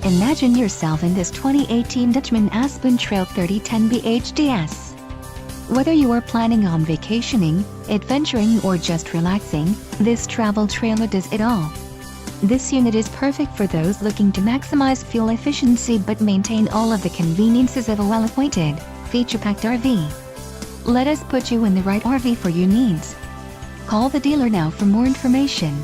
Imagine yourself in this 2018 DUTCHMEN Aspen Trail 3010 BHDS. Whether you are planning on vacationing, adventuring or just relaxing, this travel trailer does it all. This unit is perfect for those looking to maximize fuel efficiency but maintain all of the conveniences of a well-appointed, feature-packed RV. Let us put you in the right RV for your needs. Call the dealer now for more information.